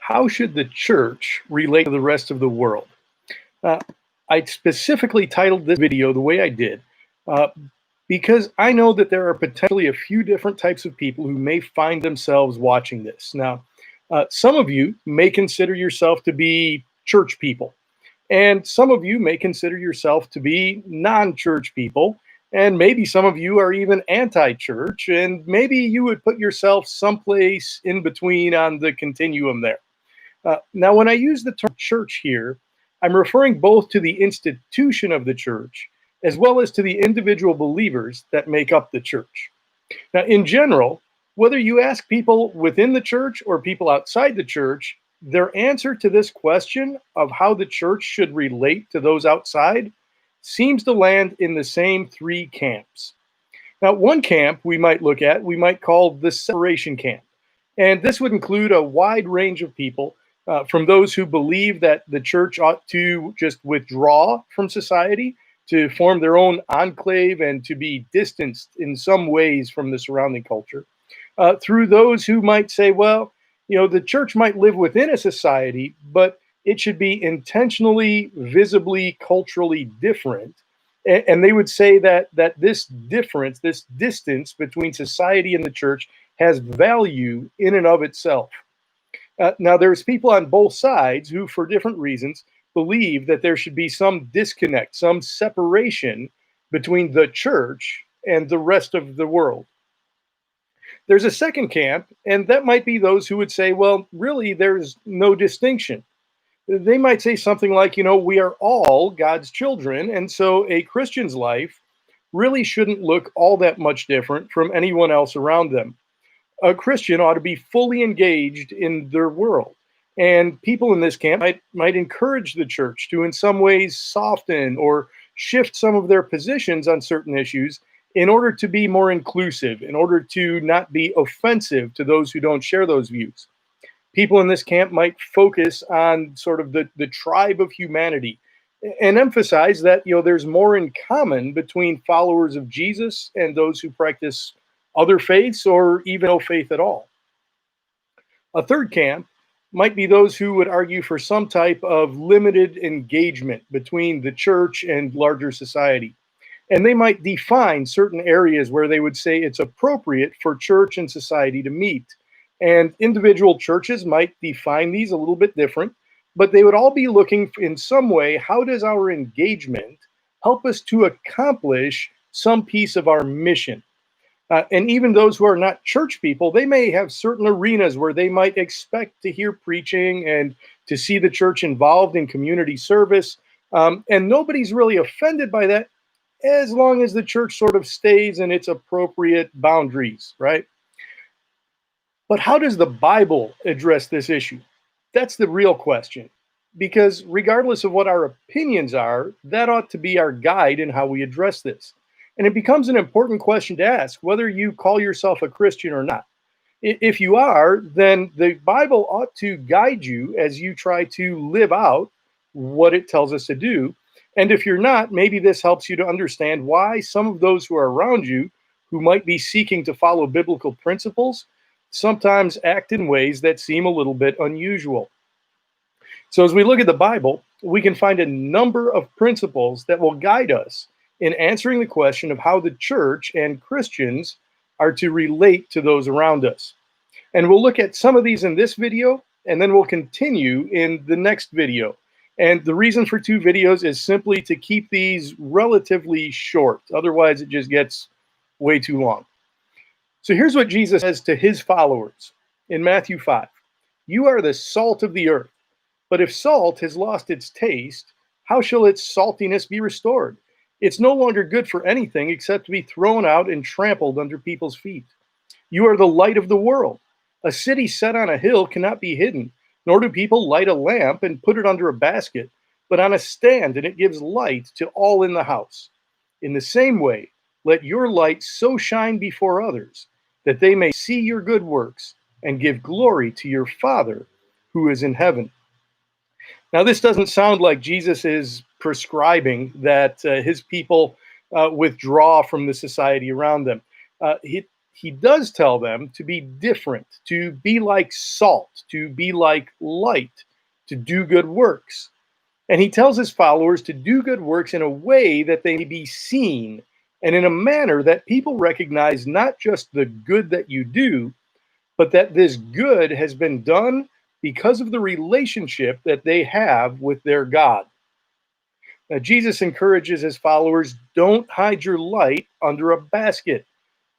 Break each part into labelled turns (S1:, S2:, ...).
S1: How should the church relate to the rest of the world? Uh, I specifically titled this video the way I did uh, because I know that there are potentially a few different types of people who may find themselves watching this. Now, some of you may consider yourself to be church people, and some of you may consider yourself to be non church people. And maybe some of you are even anti church, and maybe you would put yourself someplace in between on the continuum there. Now, when I use the term church here, I'm referring both to the institution of the church as well as to the individual believers that make up the church. Now, in general, whether you ask people within the church or people outside the church, their answer to this question of how the church should relate to those outside seems to land in the same three camps. Now, one camp we might call the separation camp. And this would include a wide range of people, from those who believe that the church ought to just withdraw from society, to form their own enclave and to be distanced in some ways from the surrounding culture, through those who might say, well, the church might live within a society, but it should be intentionally, visibly, culturally different. And they would say that this difference, this distance between society and the church has value in and of itself. Now, there's people on both sides who, for different reasons, believe that there should be some disconnect, some separation between the church and the rest of the world. There's a second camp, and that might be those who would say, well, really, there's no distinction. They might say something like, we are all God's children, and so a Christian's life really shouldn't look all that much different from anyone else around them. A Christian ought to be fully engaged in their world. And people in this camp might encourage the church to, in some ways, soften or shift some of their positions on certain issues in order to be more inclusive, in order to not be offensive to those who don't share those views. People in this camp might focus on sort of the tribe of humanity and emphasize that there's more in common between followers of Jesus and those who practice other faiths or even no faith at all. A third camp might be those who would argue for some type of limited engagement between the church and larger society. And they might define certain areas where they would say it's appropriate for church and society to meet. And individual churches might define these a little bit different, but they would all be looking in some way, how does our engagement help us to accomplish some piece of our mission? And even those who are not church people, they may have certain arenas where they might expect to hear preaching and to see the church involved in community service. And nobody's really offended by that as long as the church sort of stays in its appropriate boundaries, right? But how does the Bible address this issue? That's the real question. Because regardless of what our opinions are, that ought to be our guide in how we address this. And it becomes an important question to ask, whether you call yourself a Christian or not. If you are, then the Bible ought to guide you as you try to live out what it tells us to do. And if you're not, maybe this helps you to understand why some of those who are around you, who might be seeking to follow biblical principles, sometimes act in ways that seem a little bit unusual. So as we look at the Bible, we can find a number of principles that will guide us in answering the question of how the church and Christians are to relate to those around us. And we'll look at some of these in this video, and then we'll continue in the next video. And the reason for 2 videos is simply to keep these relatively short. Otherwise, it just gets way too long. So here's what Jesus says to his followers in Matthew 5. You are the salt of the earth, but if salt has lost its taste, how shall its saltiness be restored? It's no longer good for anything except to be thrown out and trampled under people's feet. You are the light of the world. A city set on a hill cannot be hidden, nor do people light a lamp and put it under a basket, but on a stand, and it gives light to all in the house. In the same way, let your light so shine before others that they may see your good works and give glory to your Father who is in heaven. Now, this doesn't sound like Jesus is prescribing that his people withdraw from the society around them. he does tell them to be different, to be like salt, to be like light, to do good works. And he tells his followers to do good works in a way that they may be seen and in a manner that people recognize not just the good that you do, but that this good has been done because of the relationship that they have with their God. Now, Jesus encourages his followers, don't hide your light under a basket.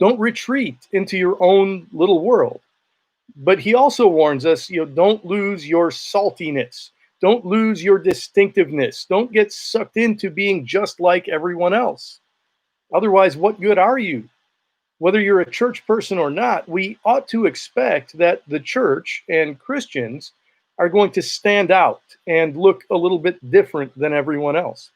S1: Don't retreat into your own little world. But he also warns us, don't lose your saltiness. Don't lose your distinctiveness. Don't get sucked into being just like everyone else. Otherwise, what good are you? Whether you're a church person or not, we ought to expect that the church and Christians are going to stand out and look a little bit different than everyone else.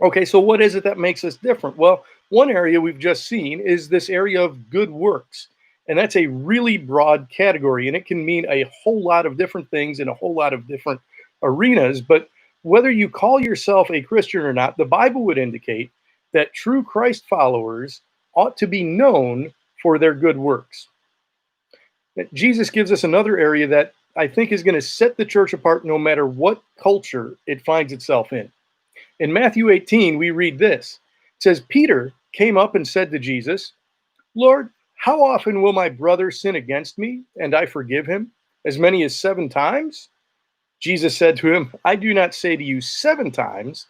S1: Okay, so what is it that makes us different? Well, one area we've just seen is this area of good works. And that's a really broad category, and it can mean a whole lot of different things in a whole lot of different arenas. But whether you call yourself a Christian or not, the Bible would indicate that true Christ followers ought to be known for their good works. Jesus gives us another area that I think is going to set the church apart no matter what culture it finds itself in. In Matthew 18, we read this. It says, Peter came up and said to Jesus, Lord, how often will my brother sin against me and I forgive him? As many as 7 times? Jesus said to him, I do not say to you 7 times,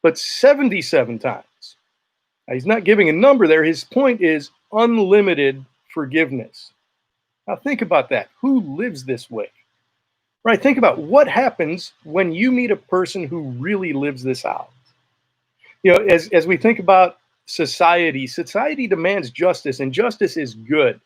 S1: but 77 times. Now, he's not giving a number there. His point is unlimited forgiveness. Now think about that. Who lives this way? Right? Think about what happens when you meet a person who really lives this out. As we think about society demands justice, and justice is good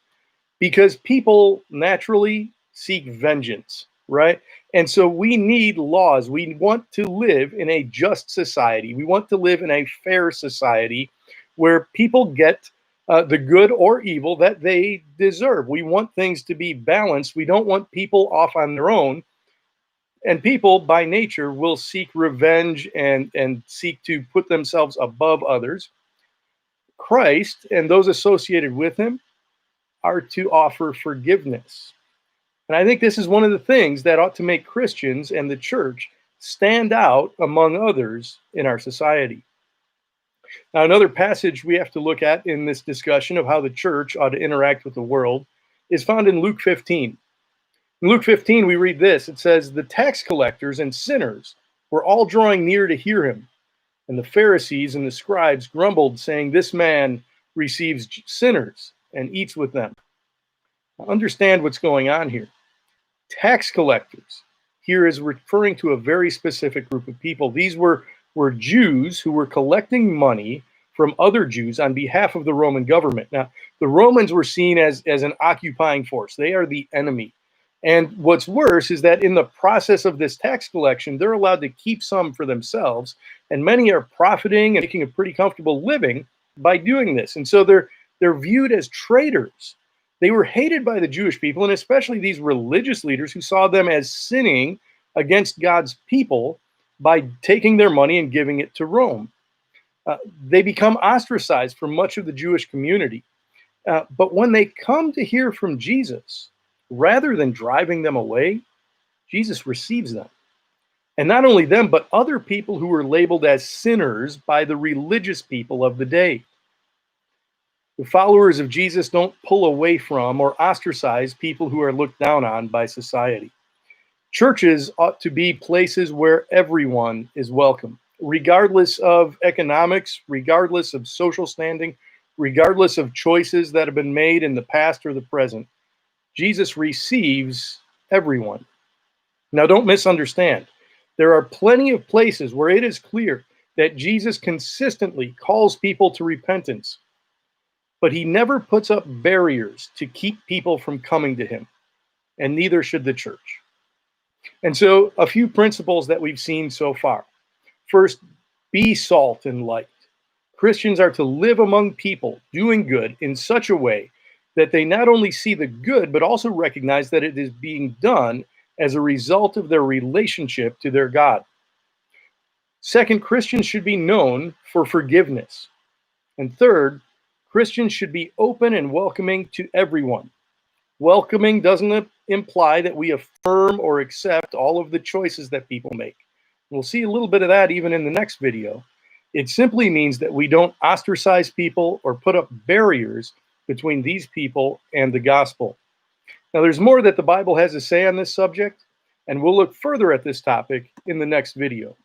S1: because people naturally seek vengeance, right? And so we need laws. We want to live in a just society. We want to live in a fair society where people get the good or evil that they deserve. We want things to be balanced. We don't want people off on their own. And people by nature will seek revenge and seek to put themselves above others. Christ and those associated with him are to offer forgiveness. And I think this is one of the things that ought to make Christians and the church stand out among others in our society. Now, another passage we have to look at in this discussion of how the church ought to interact with the world is found in Luke 15. In Luke 15, we read this. It says, the tax collectors and sinners were all drawing near to hear him. And the Pharisees and the scribes grumbled, saying, this man receives sinners and eats with them. Now, understand what's going on here. Tax collectors here is referring to a very specific group of people. These were Jews who were collecting money from other Jews on behalf of the Roman government. Now, the Romans were seen as an occupying force. They are the enemy. And what's worse is that in the process of this tax collection, they're allowed to keep some for themselves, and many are profiting and making a pretty comfortable living by doing this. And so they're viewed as traitors. They were hated by the Jewish people, and especially these religious leaders who saw them as sinning against God's people by taking their money and giving it to Rome. They become ostracized from much of the Jewish community. But when they come to hear from Jesus, rather than driving them away, Jesus receives them. And not only them, but other people who were labeled as sinners by the religious people of the day. The followers of Jesus don't pull away from or ostracize people who are looked down on by society. Churches ought to be places where everyone is welcome, regardless of economics, regardless of social standing, regardless of choices that have been made in the past or the present. Jesus receives everyone. Now, don't misunderstand. There are plenty of places where it is clear that Jesus consistently calls people to repentance, but he never puts up barriers to keep people from coming to him, and neither should the church. And so, a few principles that we've seen so far. First, be salt and light. Christians are to live among people doing good in such a way that they not only see the good, but also recognize that it is being done as a result of their relationship to their God. Second, Christians should be known for forgiveness. And third, Christians should be open and welcoming to everyone. Welcoming doesn't imply that we affirm or accept all of the choices that people make. We'll see a little bit of that even in the next video. It simply means that we don't ostracize people or put up barriers between these people and the gospel. Now, there's more that the Bible has to say on this subject, and we'll look further at this topic in the next video.